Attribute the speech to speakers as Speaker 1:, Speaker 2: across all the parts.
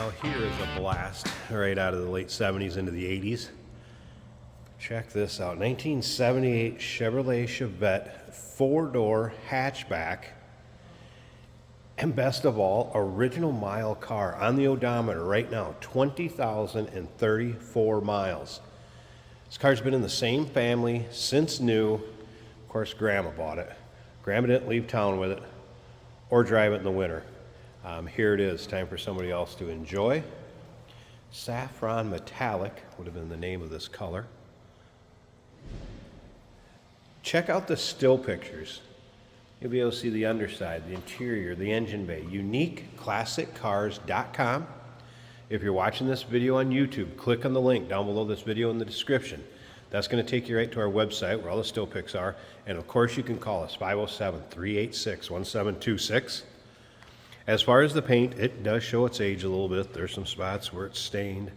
Speaker 1: Now here is a blast right out of the late 70s into the 80s. Check this out, 1978 Chevrolet Chevette 4-door hatchback. And best of all, original mile car on the odometer right now, 20,034 miles. This car's been in the same family since new. Of course, Grandma bought it. Grandma didn't leave town with it or drive it in the winter. Here it is, time for somebody else to enjoy. Saffron Metallic would have been the name of this color. Check out the still pictures. You'll be able to see the underside, the interior, the engine bay. UniqueClassicCars.com. If you're watching this video on YouTube, click on the link down below this video in the description. That's going to take you right to our website where all the still pics are. And of course, you can call us 507-386-1726. As far as the paint, it does show its age a little bit. There's some spots where it's stained,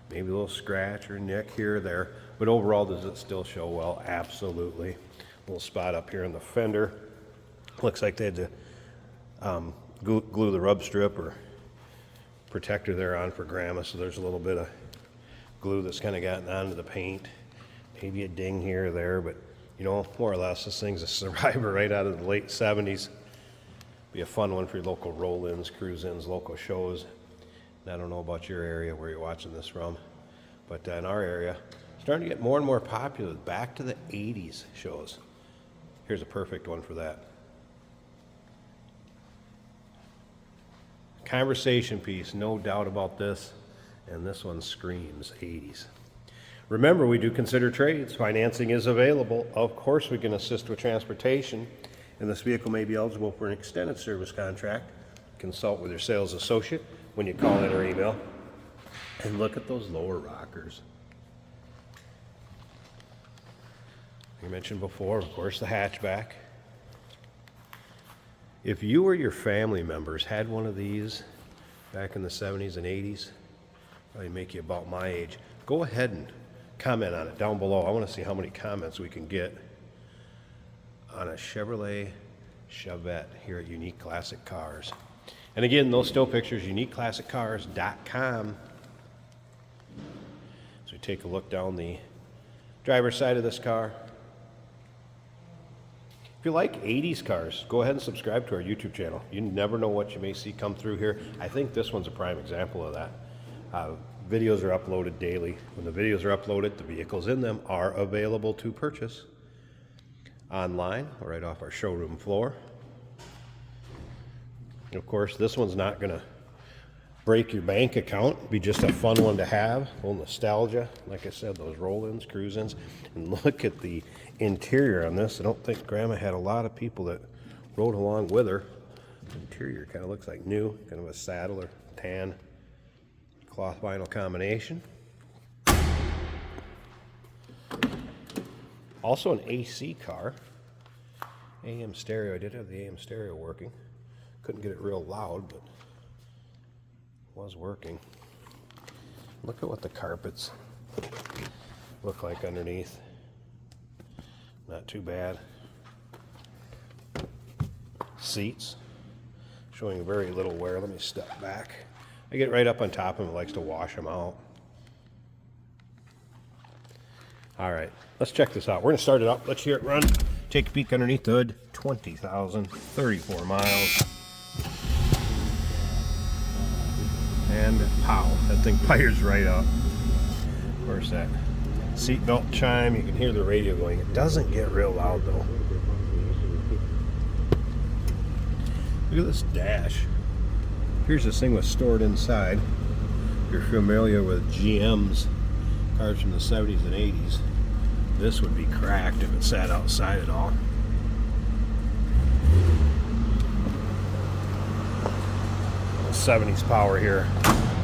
Speaker 1: maybe a little scratch or nick here or there. But overall, does it still show well? Absolutely. A little spot up here in the fender. Looks like they had to glue the rub strip or protector there on for Grandma, so there's a little bit of glue that's kind of gotten onto the paint. Maybe a ding here or there, but you know, more or less, this thing's a survivor right out of the late 70s. Be a fun one for your local roll-ins, cruise-ins, local shows. And I don't know about your area where you're watching this from, but in our area, starting to get more and more popular. Back to the 80s shows. Here's a perfect one for that. Conversation piece, no doubt about this, and this one screams 80s. Remember, we do consider trades. Financing is available. Of course, we can assist with transportation, and this vehicle may be eligible for an extended service contract. Consult with your sales associate when you call in or email. And look at those lower rockers. You mentioned before, of course, the hatchback. If you or your family members had one of these back in the 70s and 80s, probably make you about my age, go ahead and comment on it down below. I want to see how many comments we can get on a Chevrolet Chevette here at Unique Classic Cars. And again, those still pictures, UniqueClassicCars.com. So we take a look down the driver's side of this car. If you like 80s cars, go ahead and subscribe to our YouTube channel. You never know what you may see come through here. I think this one's a prime example of that. Videos are uploaded daily. When the videos are uploaded, the vehicles in them are available to purchase online or right off our showroom floor. Of course, this one's not going to break your bank account. It'd be just a fun one to have. A little nostalgia. Like I said, those roll-ins, cruise-ins. And look at the interior on this. I don't think Grandma had a lot of people that rode along with her. The interior kind of looks like new, kind of a saddle or tan cloth vinyl combination. Also an AC car. AM stereo. I did have the AM stereo working. Couldn't get it real loud, but it was working. Look at what the carpets look like underneath. Not too bad. Seats showing very little wear. Let me step back. I get right up on top of him. It likes to wash them out. All right, let's check this out. We're going to start it up. Let's hear it run. Take a peek underneath the hood. 20,034 miles. And pow, that thing fires right up. Of course, that seatbelt chime, you can hear the radio going. It doesn't get real loud though. Look at this dash. Here's this thing was stored inside. If you're familiar with GM's cars from the 70s and 80s, this would be cracked if it sat outside at all. Little 70s power here.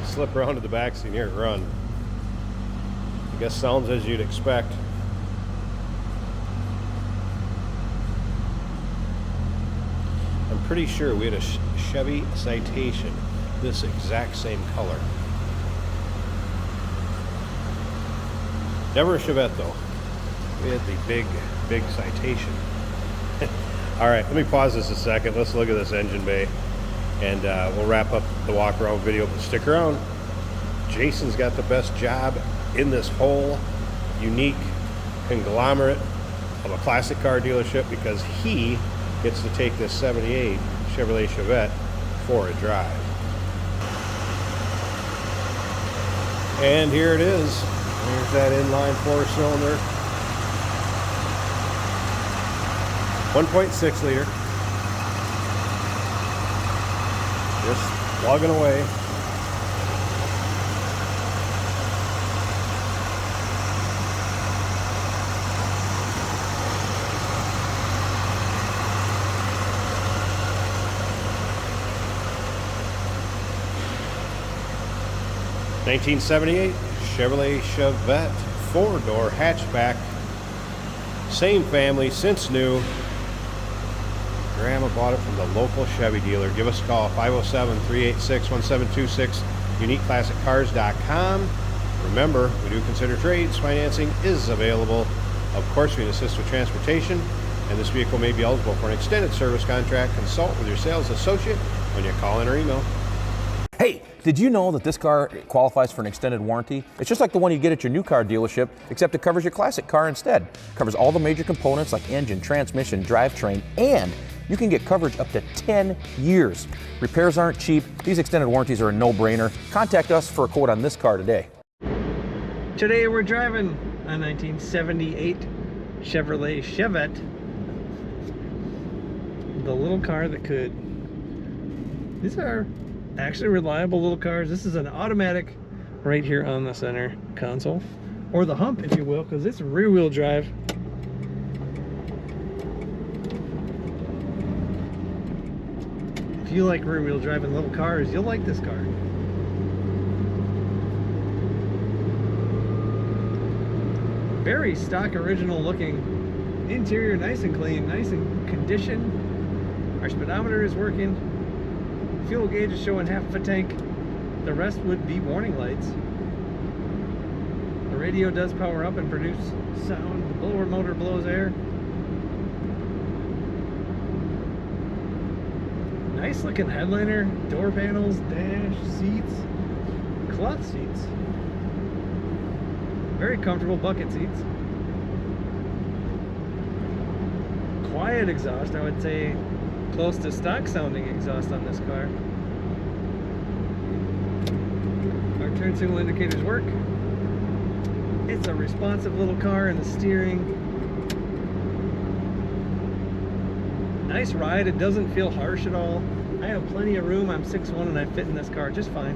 Speaker 1: Slip around to the back so you can hear it run. I guess sounds as you'd expect. I'm pretty sure we had a Chevy Citation, this exact same color. Never a Chevette though. We had the big Citation. All right, let me pause this a second. Let's look at this engine bay, and we'll wrap up the walk around video, but stick around. Jason's got the best job in this whole unique conglomerate of a classic car dealership because he gets to take this 78 Chevrolet Chevette for a drive. And here it is. There's that inline 4-cylinder. 1.6 liter. Just plugging away. '78 Chevrolet Chevette 4-door hatchback. Same family since new. Grandma bought it from the local Chevy dealer. Give us a call, 507-386-1726, uniqueclassiccars.com. Remember, we do consider trades. Financing is available. Of course, we can assist with transportation, and this vehicle may be eligible for an extended service contract. Consult with your sales associate when you call in or email.
Speaker 2: Hey, did you know that this car qualifies for an extended warranty? It's just like the one you get at your new car dealership, except it covers your classic car instead. It covers all the major components like engine, transmission, drivetrain, and you can get coverage up to 10 years. Repairs aren't cheap. These extended warranties are a no-brainer. Contact us for a quote on this car today.
Speaker 3: Today we're driving a 1978 Chevrolet Chevette. The little car that could... These are actually reliable little cars. This is an automatic right here on the center console, or the hump if you will, because it's rear-wheel drive. If you like rear-wheel drive in little cars, you'll like this car. Very stock original looking interior, nice and clean, nice and conditioned. Our speedometer is working. Fuel gauge is showing half of a tank. The rest would be warning lights. The radio does power up and produce sound. The blower motor blows air. Nice looking headliner, door panels, dash, seats, cloth seats. Very comfortable bucket seats. Quiet exhaust, I would say close to stock sounding exhaust on this car. Our turn signal indicators work. It's a responsive little car, and the steering. Nice ride, it doesn't feel harsh at all. I have plenty of room, I'm 6'1" and I fit in this car just fine.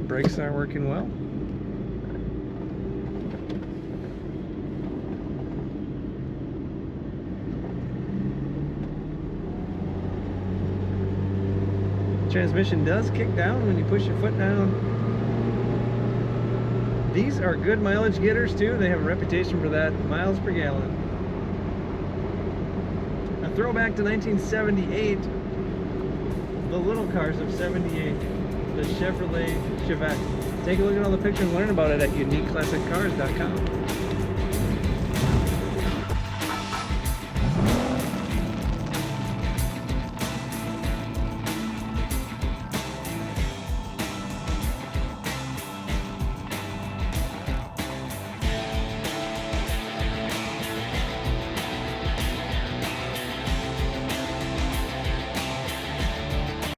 Speaker 3: Brakes are working well. Transmission does kick down when you push your foot down. These are good mileage getters too. They have a reputation for that, miles per gallon. A throwback to 1978, the little cars of 78, the Chevrolet Chevette. Take a look at all the pictures and learn about it at uniqueclassiccars.com.